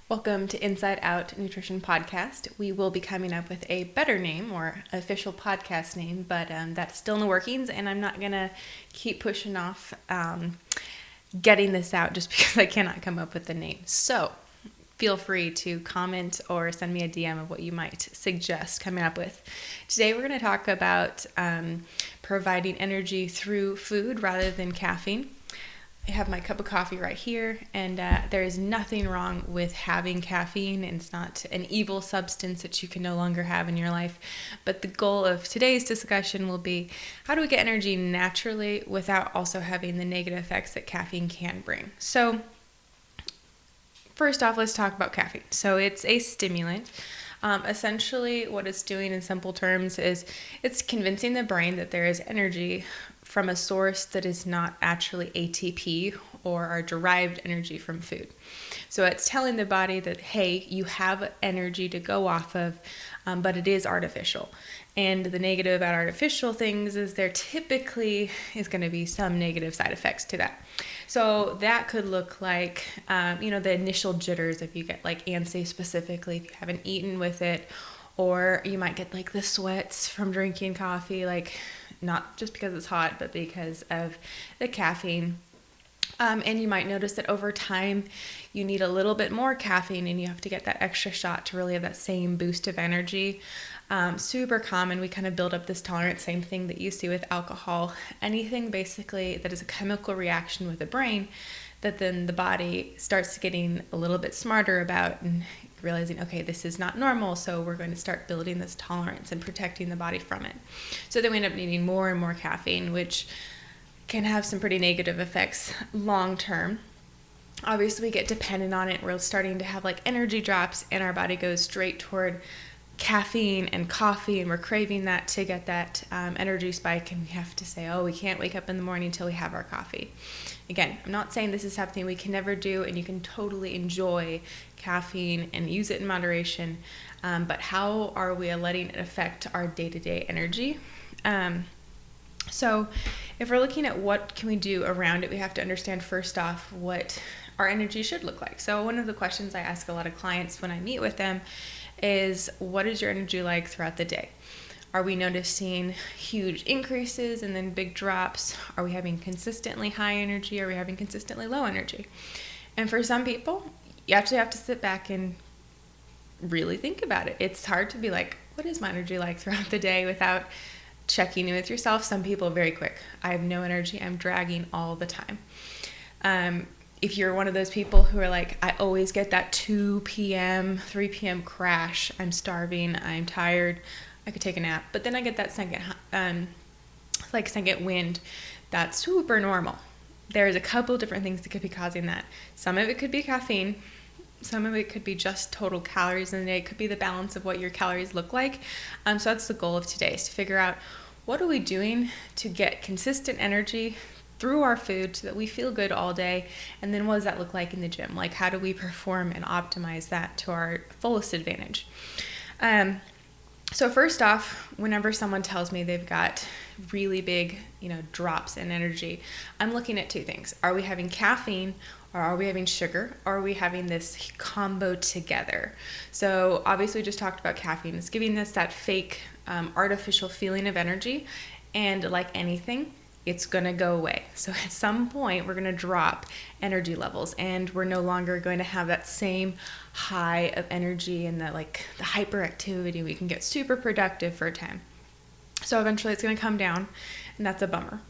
Welcome to Inside Out Nutrition Podcast. We will be coming up with a better name or official podcast name, but that's still in the workings, and I'm not going to keep pushing off getting this out just because I cannot come up with the name. So feel free to comment or send me a DM of what you might suggest coming up with. Today we're going to talk about providing energy through food rather than caffeine. I have my cup of coffee right here, and there is nothing wrong with having caffeine, and it's not an evil substance that you can no longer have in your life. But the goal of today's discussion will be, how do we get energy naturally without also having the negative effects that caffeine can bring? So first off, let's talk about caffeine. So it's a stimulant. Essentially, what it's doing in simple terms is it's convincing the brain that there is energy from a source that is not actually ATP or our derived energy from food. So it's telling the body that, hey, you have energy to go off of, but it is artificial. And the negative about artificial things is there typically is going to be some negative side effects to that. So that could look like, the initial jitters if you get like antsy specifically, if you haven't eaten with it, or you might get like the sweats from drinking coffee, like not just because it's hot, but because of the caffeine. And you might notice that over time, you need a little bit more caffeine and you have to get that extra shot to really have that same boost of energy. Super common. We kind of build up this tolerance, same thing that you see with alcohol. Anything basically that is a chemical reaction with the brain that then the body starts getting a little bit smarter about and realizing, okay, this is not normal, so we're going to start building this tolerance and protecting the body from it. So then we end up needing more and more caffeine, which can have some pretty negative effects long term. Obviously, we get dependent on it. We're starting to have like energy drops, and our body goes straight toward caffeine and coffee, and we're craving that to get that energy spike, and we have to say, oh, we can't wake up in the morning until we have our coffee. Again, I'm not saying this is something we can never do, and you can totally enjoy caffeine and use it in moderation, but how are we letting it affect our day-to-day energy? So if we're looking at what can we do around it, we have to understand first off what our energy should look like. So one of the questions I ask a lot of clients when I meet with them is, what is your energy like throughout the day? Are we noticing huge increases and then big drops? Are we having consistently high energy? Are we having consistently low energy? And for some people, you actually have to sit back and really think about it. It's hard to be like, what is my energy like throughout the day without checking in with yourself. Some people very quick. I have no energy. I'm dragging all the time. If you're one of those people who are like, I always get that 2 p.m., 3 p.m. crash. I'm starving. I'm tired. I could take a nap. But then I get that second wind. That's super normal. There's a couple different things that could be causing that. Some of it could be caffeine. Some of it could be just total calories in the day. It could be the balance of what your calories look like. So that's the goal of today, is to figure out what are we doing to get consistent energy through our food so that we feel good all day. And then what does that look like in the gym? Like, how do we perform and optimize that to our fullest advantage? So first off, whenever someone tells me they've got really big, drops in energy, I'm looking at two things. Are we having caffeine, or are we having sugar? Or are we having this combo together? So obviously we just talked about caffeine. It's giving us that fake artificial feeling of energy. And like anything, it's going to go away. So at some point, we're going to drop energy levels, and we're no longer going to have that same high of energy and the hyperactivity. We can get super productive for a time. So eventually it's going to come down, and that's a bummer.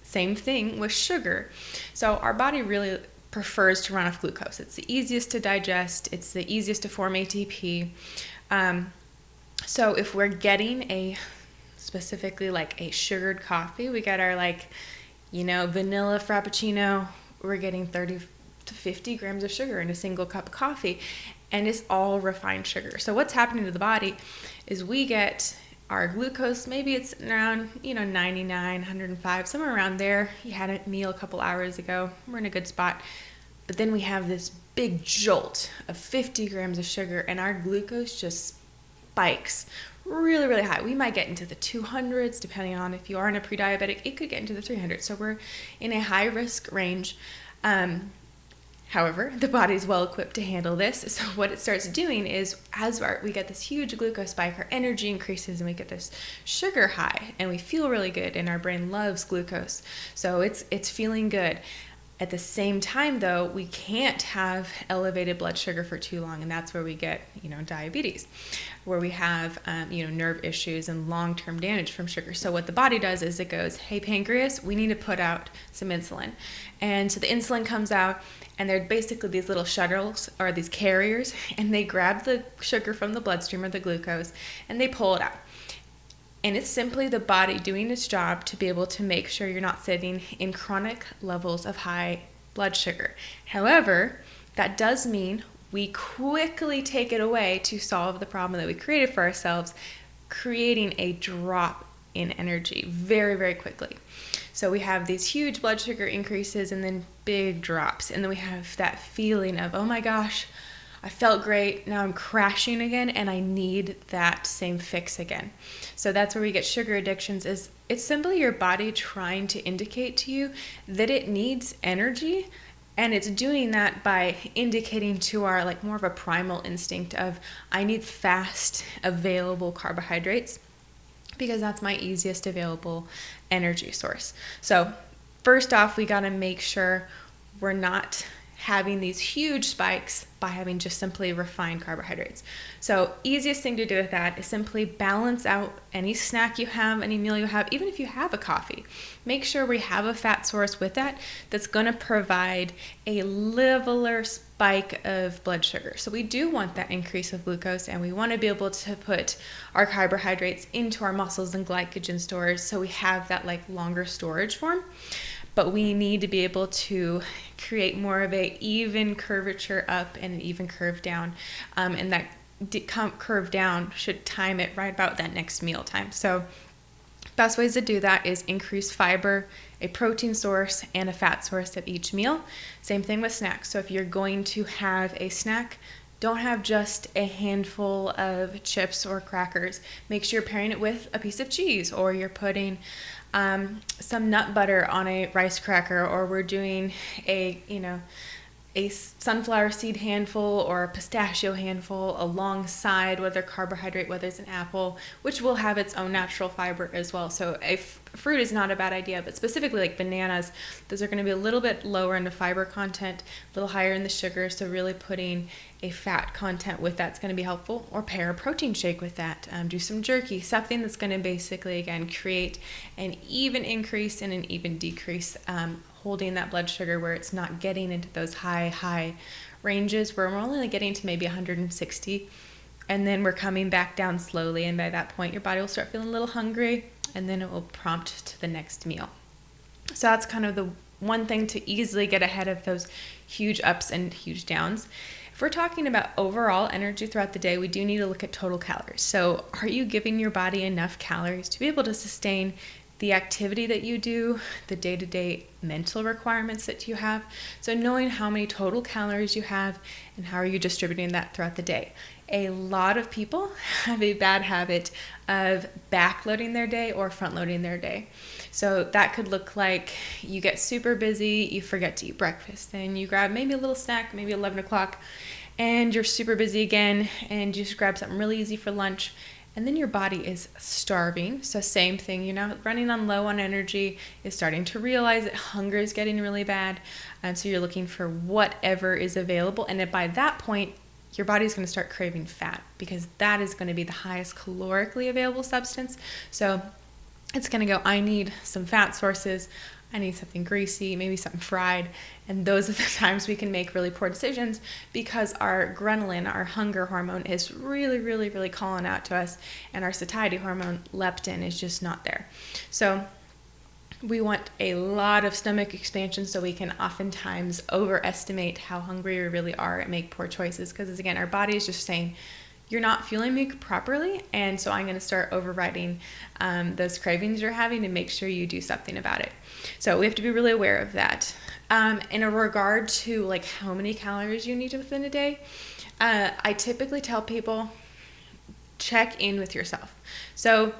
Same thing with sugar. So our body really prefers to run off glucose. It's the easiest to digest. It's the easiest to form ATP. So if we're getting specifically like a sugared coffee, we get our vanilla frappuccino, we're getting 30 to 50 grams of sugar in a single cup of coffee, and it's all refined sugar. So what's happening to the body is we get our glucose, maybe it's around 99, 105, somewhere around there. You had a meal a couple hours ago, we're in a good spot. But then we have this big jolt of 50 grams of sugar, and our glucose just spikes really, really high. We might get into the 200s, depending on if you are in a pre-diabetic. It could get into the 300s. So we're in a high risk range. However, the body's well equipped to handle this. So what it starts doing is, as we get this huge glucose spike, our energy increases and we get this sugar high and we feel really good and our brain loves glucose. So it's feeling good. At the same time, though, we can't have elevated blood sugar for too long, and that's where we get, diabetes, where we have, nerve issues and long-term damage from sugar. So what the body does is it goes, hey, pancreas, we need to put out some insulin. And so the insulin comes out, and they're basically these little shuttles or these carriers, and they grab the sugar from the bloodstream or the glucose, and they pull it out. And it's simply the body doing its job to be able to make sure you're not sitting in chronic levels of high blood sugar. However, that does mean we quickly take it away to solve the problem that we created for ourselves, creating a drop in energy very, very quickly. So we have these huge blood sugar increases and then big drops. And then we have that feeling of, oh my gosh, I felt great, now I'm crashing again, and I need that same fix again. So that's where we get sugar addictions. Is it's simply your body trying to indicate to you that it needs energy, and it's doing that by indicating to our more of a primal instinct of, I need fast available carbohydrates because that's my easiest available energy source. So first off, we got to make sure we're not having these huge spikes by having just simply refined carbohydrates. So easiest thing to do with that is simply balance out any snack you have, any meal you have, even if you have a coffee. Make sure we have a fat source with that that's going to provide a leveler spike of blood sugar. So we do want that increase of glucose, and we want to be able to put our carbohydrates into our muscles and glycogen stores so we have that longer storage form. But we need to be able to create more of a even curvature up and an even curve down. And that curve down should time it right about that next meal time. So best ways to do that is increase fiber, a protein source, and a fat source at each meal. Same thing with snacks. So if you're going to have a snack, don't have just a handful of chips or crackers. Make sure you're pairing it with a piece of cheese, or you're putting some nut butter on a rice cracker, or we're doing a sunflower seed handful or a pistachio handful alongside whether carbohydrate, whether it's an apple, which will have its own natural fiber as well. So fruit is not a bad idea, but specifically bananas, those are going to be a little bit lower in the fiber content, a little higher in the sugar. So really putting a fat content with that's going to be helpful, or pair a protein shake with that. Do some jerky, something that's going to basically, again, create an even increase and an even decrease, holding that blood sugar where it's not getting into those high ranges where we're only getting to maybe 160, and then we're coming back down slowly, and by that point your body will start feeling a little hungry, and then it will prompt to the next meal. So that's kind of the one thing to easily get ahead of those huge ups and huge downs. If we're talking about overall energy throughout the day, we do need to look at total calories. So are you giving your body enough calories to be able to sustain the activity that you do, the day-to-day mental requirements that you have? So knowing how many total calories you have and how are you distributing that throughout the day. A lot of people have a bad habit of backloading their day or front-loading their day. So that could look like you get super busy, you forget to eat breakfast, then you grab maybe a little snack, maybe 11 o'clock, and you're super busy again, and you just grab something really easy for lunch, and then your body is starving. So same thing, running on low on energy, is starting to realize that hunger is getting really bad, and so you're looking for whatever is available, and then by that point, your body's going to start craving fat because that is going to be the highest calorically available substance. So it's going to go, I need some fat sources, I need something greasy, maybe something fried, and those are the times we can make really poor decisions because our ghrelin, our hunger hormone, is really, really, really calling out to us, and our satiety hormone, leptin, is just not there. So we want a lot of stomach expansion so we can oftentimes overestimate how hungry we really are and make poor choices because, again, our body is just saying, you're not fueling me properly, and so I'm going to start overriding those cravings you're having and make sure you do something about it. So we have to be really aware of that. In a regard to how many calories you need within a day, I typically tell people check in with yourself. So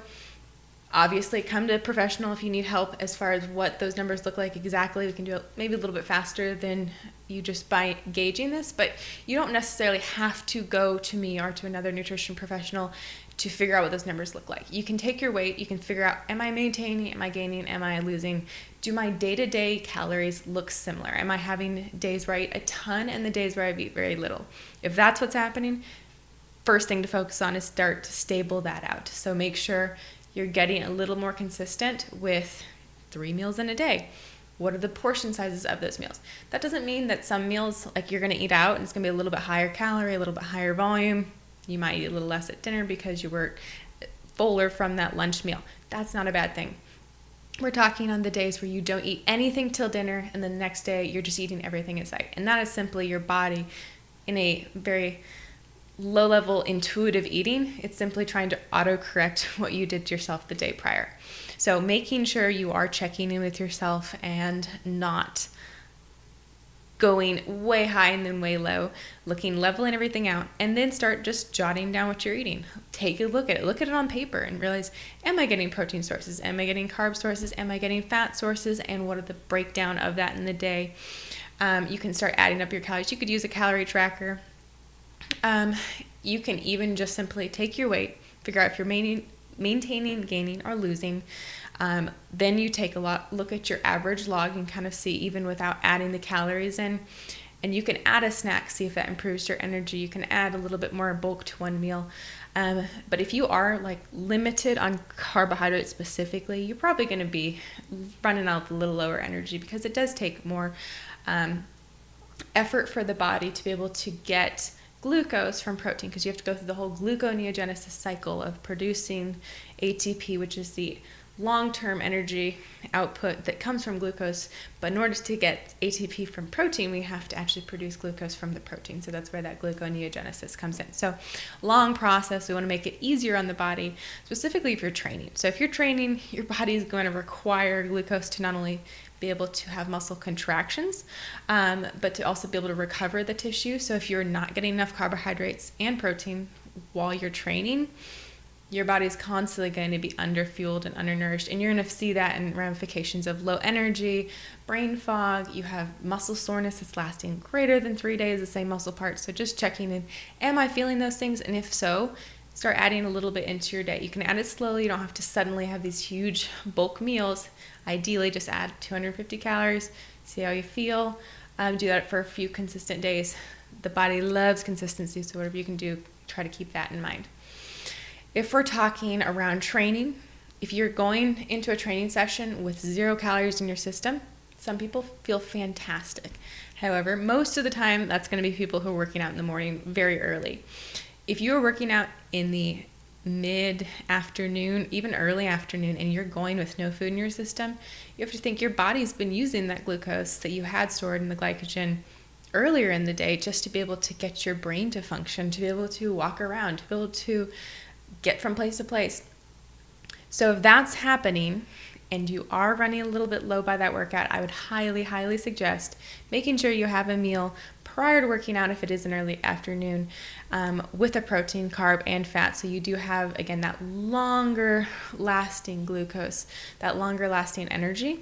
Obviously, come to a professional if you need help as far as what those numbers look like exactly. We can do it maybe a little bit faster than you just by gauging this, but you don't necessarily have to go to me or to another nutrition professional to figure out what those numbers look like. You can take your weight, you can figure out, am I maintaining, am I gaining, am I losing? Do my day-to-day calories look similar? Am I having days where I eat a ton and the days where I eat very little? If that's what's happening, first thing to focus on is start to stable that out. So make sure you're getting a little more consistent with 3 meals in a day. What are the portion sizes of those meals? That doesn't mean that some meals, like you're going to eat out and it's going to be a little bit higher calorie, a little bit higher volume. You might eat a little less at dinner because you were fuller from that lunch meal. That's not a bad thing. We're talking on the days where you don't eat anything till dinner and the next day you're just eating everything in sight. And that is simply your body in a very low-level intuitive eating. It's simply trying to auto-correct what you did to yourself the day prior. So making sure you are checking in with yourself and not going way high and then way low, leveling everything out, and then start just jotting down what you're eating. Take a look at it. Look at it on paper and realize, am I getting protein sources? Am I getting carb sources? Am I getting fat sources? And what are the breakdown of that in the day? You can start adding up your calories. You could use a calorie tracker. You can even just simply take your weight, figure out if you're maintaining, gaining, or losing. Then you take a look at your average log and kind of see, even without adding the calories in. And you can add a snack, see if that improves your energy. You can add a little bit more bulk to one meal. But if you are like limited on carbohydrates specifically, you're probably going to be running out with a little lower energy, because it does take more effort for the body to be able to get glucose from protein, because you have to go through the whole gluconeogenesis cycle of producing ATP, which is the long-term energy output that comes from glucose. But in order to get ATP from protein, we have to actually produce glucose from the protein. So that's where that gluconeogenesis comes in. So long process. We want to make it easier on the body, specifically if you're training. So if you're training, your body is going to require glucose to not only be able to have muscle contractions, but to also be able to recover the tissue. So if you're not getting enough carbohydrates and protein while you're training, your body's constantly going to be underfueled and undernourished, and you're going to see that in ramifications of low energy, brain fog. You have muscle soreness that's lasting greater than 3 days, the same muscle parts. So just checking in, am I feeling those things? And if so, start adding a little bit into your day. You can add it slowly. You don't have to suddenly have these huge bulk meals. Ideally, just add 250 calories, see how you feel. Do that for a few consistent days. The body loves consistency, so whatever you can do, try to keep that in mind. If we're talking around training, if you're going into a training session with 0 calories in your system, some people feel fantastic. However, most of the time, that's going to be people who are working out in the morning very early. If you're working out in the mid-afternoon, even early afternoon, and you're going with no food in your system, you have to think your body's been using that glucose that you had stored in the glycogen earlier in the day just to be able to get your brain to function, to be able to walk around, to be able to get from place to place. So if that's happening and you are running a little bit low by that workout, I would highly, highly suggest making sure you have a meal prior to working out if it is an early afternoon, with a protein, carb, and fat. So you do have, again, that longer lasting glucose, that longer lasting energy.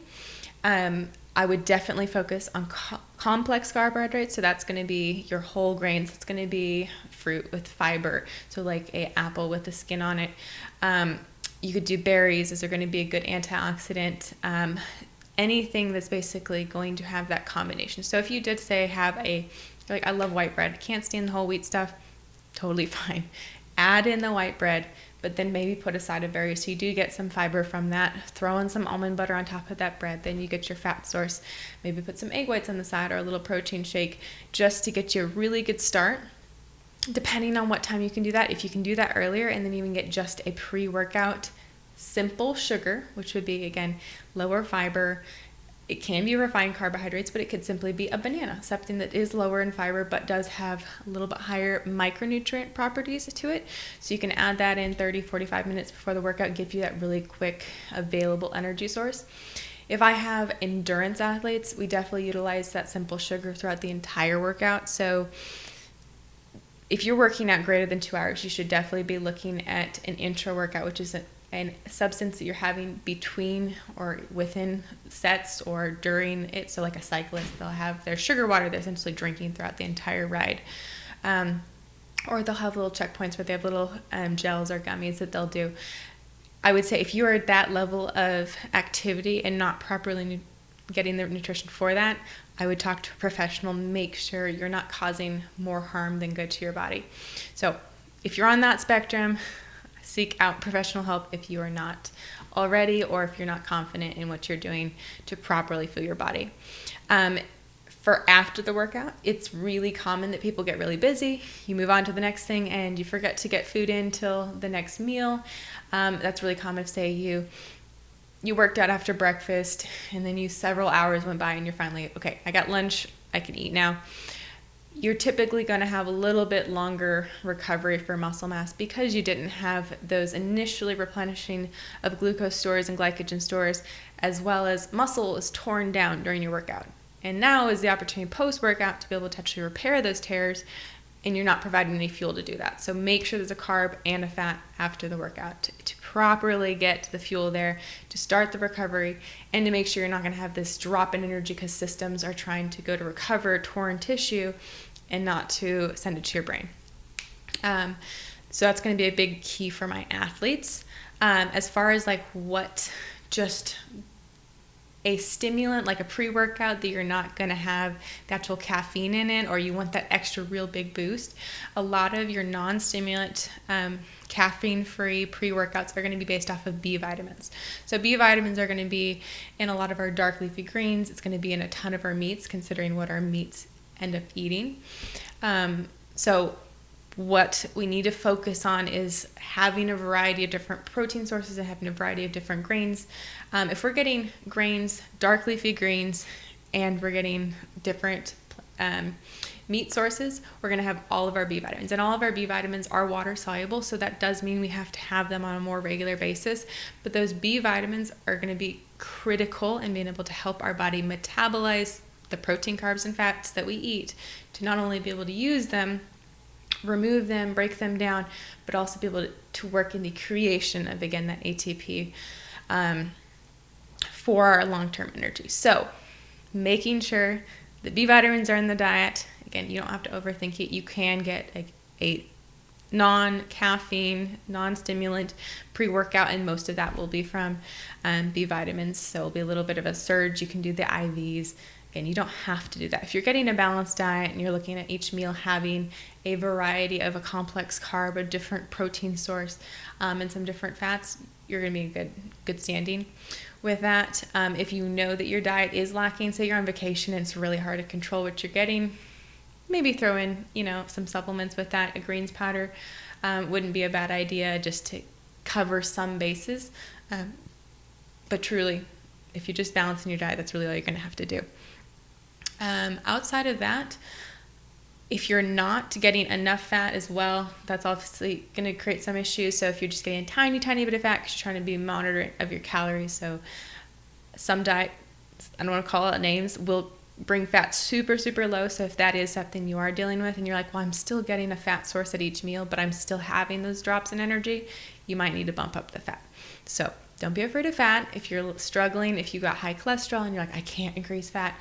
I would definitely focus on complex carbohydrates. So that's going to be your whole grains. It's going to be fruit with fiber. So like a apple with the skin on it. You could do berries. Those are going to be a good antioxidant. Anything that's basically going to have that combination. So if you did say I love white bread, can't stand the whole wheat stuff, totally fine. Add in the white bread, but then maybe put aside a berry so you do get some fiber from that. Throw in some almond butter on top of that bread, then you get your fat source. Maybe put some egg whites on the side or a little protein shake just to get you a really good start. Depending on what time you can do that, if you can do that earlier and then even get just a pre-workout simple sugar, which would be, again, lower fiber. It can be refined carbohydrates, but it could simply be a banana, something that is lower in fiber but does have a little bit higher micronutrient properties to it. So you can add that in 30-45 minutes before the workout, give you that really quick available energy source. If I have endurance athletes, we definitely utilize that simple sugar throughout the entire workout. So if you're working out greater than 2 hours, you should definitely be looking at an intra workout, which is and substance that you're having between or within sets or during it. So like a cyclist, they'll have their sugar water they're essentially drinking throughout the entire ride. Or they'll have little checkpoints where they have little gels or gummies that they'll do. I would say if you are at that level of activity and not properly getting the nutrition for that, I would talk to a professional, make sure you're not causing more harm than good to your body. So if you're on that spectrum, seek out professional help if you are not already, or if you're not confident in what you're doing to properly fuel your body. For after the workout, it's really common that people get really busy. You move on to the next thing and you forget to get food in till the next meal. That's really common if, say, you worked out after breakfast and then several hours went by and you're finally, okay, I got lunch, I can eat now. You're typically going to have a little bit longer recovery for muscle mass because you didn't have those initially replenishing of glucose stores and glycogen stores, as well as muscle is torn down during your workout. And now is the opportunity post-workout to be able to actually repair those tears, and you're not providing any fuel to do that. So make sure there's a carb and a fat after the workout to properly get the fuel there, to start the recovery, and to make sure you're not going to have this drop in energy because systems are trying to go to recover torn tissue and not to send it to your brain. So that's going to be a big key for my athletes. As far as like what just a stimulant, like a pre-workout that you're not going to have the actual caffeine in it, or you want that extra real big boost, a lot of your non-stimulant caffeine-free pre-workouts are going to be based off of B vitamins. So B vitamins are going to be in a lot of our dark leafy greens. It's going to be in a ton of our meats, considering what our meats end up eating. So what we need to focus on is having a variety of different protein sources and having a variety of different grains. If we're getting grains, dark leafy greens, and we're getting different meat sources, we're going to have all of our B vitamins. And all of our B vitamins are water soluble, so that does mean we have to have them on a more regular basis. But those B vitamins are going to be critical in being able to help our body metabolize the protein, carbs, and fats that we eat, to not only be able to use them, remove them, break them down, but also be able to work in the creation of, again, that ATP for our long-term energy. So making sure the B vitamins are in the diet. Again, you don't have to overthink it. You can get a non-caffeine, non-stimulant pre-workout, and most of that will be from B vitamins. So it'll be a little bit of a surge. You can do the IVs. Again, you don't have to do that. If you're getting a balanced diet and you're looking at each meal having a variety of a complex carb, a different protein source, and some different fats, you're going to be in good standing with that. If you know that your diet is lacking, say you're on vacation and it's really hard to control what you're getting, maybe throw in, some supplements with that. A greens powder wouldn't be a bad idea, just to cover some bases. But truly, if you're just balancing your diet, that's really all you're going to have to do. Outside of that, if you're not getting enough fat as well, that's obviously going to create some issues. So if you're just getting a tiny, tiny bit of fat because you're trying to be monitoring of your calories. So some diets, I don't want to call out names, will bring fat super, super low. So if that is something you are dealing with and you're like, well, I'm still getting a fat source at each meal, but I'm still having those drops in energy, you might need to bump up the fat. So don't be afraid of fat. If you're struggling, if you got high cholesterol and you're like, I can't increase fat,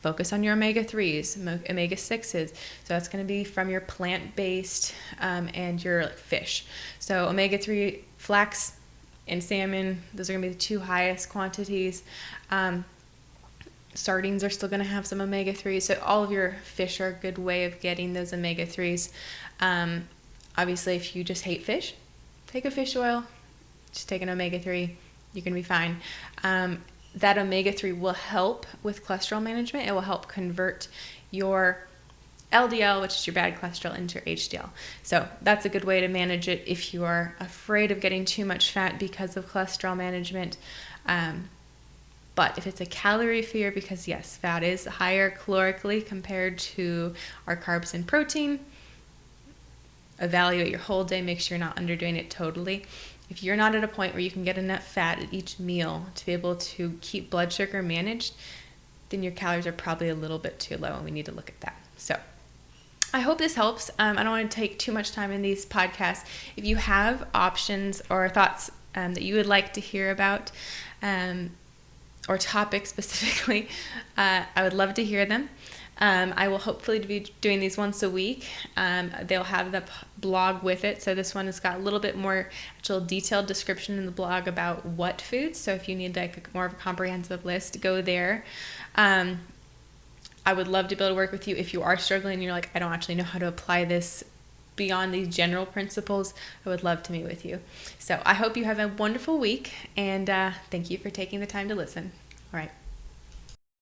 focus on your omega-3s, omega-6s. So that's going to be from your plant-based and your fish. So omega-3, flax and salmon, those are going to be the two highest quantities. Sardines are still going to have some omega-3s. So all of your fish are a good way of getting those omega-3s. Obviously, if you just hate fish, take a fish oil, just take an omega-3, you're going to be fine. That omega-3 will help with cholesterol management. It will help convert your LDL, which is your bad cholesterol, into your HDL. So that's a good way to manage it if you are afraid of getting too much fat because of cholesterol management. But if it's a calorie fear, because yes, fat is higher calorically compared to our carbs and protein, evaluate your whole day, make sure you're not underdoing it totally. If you're not at a point where you can get enough fat at each meal to be able to keep blood sugar managed, then your calories are probably a little bit too low, and we need to look at that. So I hope this helps. I don't want to take too much time in these podcasts. If you have options or thoughts that you would like to hear about, or topics specifically, I would love to hear them. I will hopefully be doing these once a week. They'll have the blog with it. So this one has got a little bit more actual detailed description in the blog about what foods. So if you need like more of a comprehensive list, go there. I would love to be able to work with you if you are struggling and you're like, I don't actually know how to apply this beyond these general principles. I would love to meet with you. So I hope you have a wonderful week, and thank you for taking the time to listen. All right.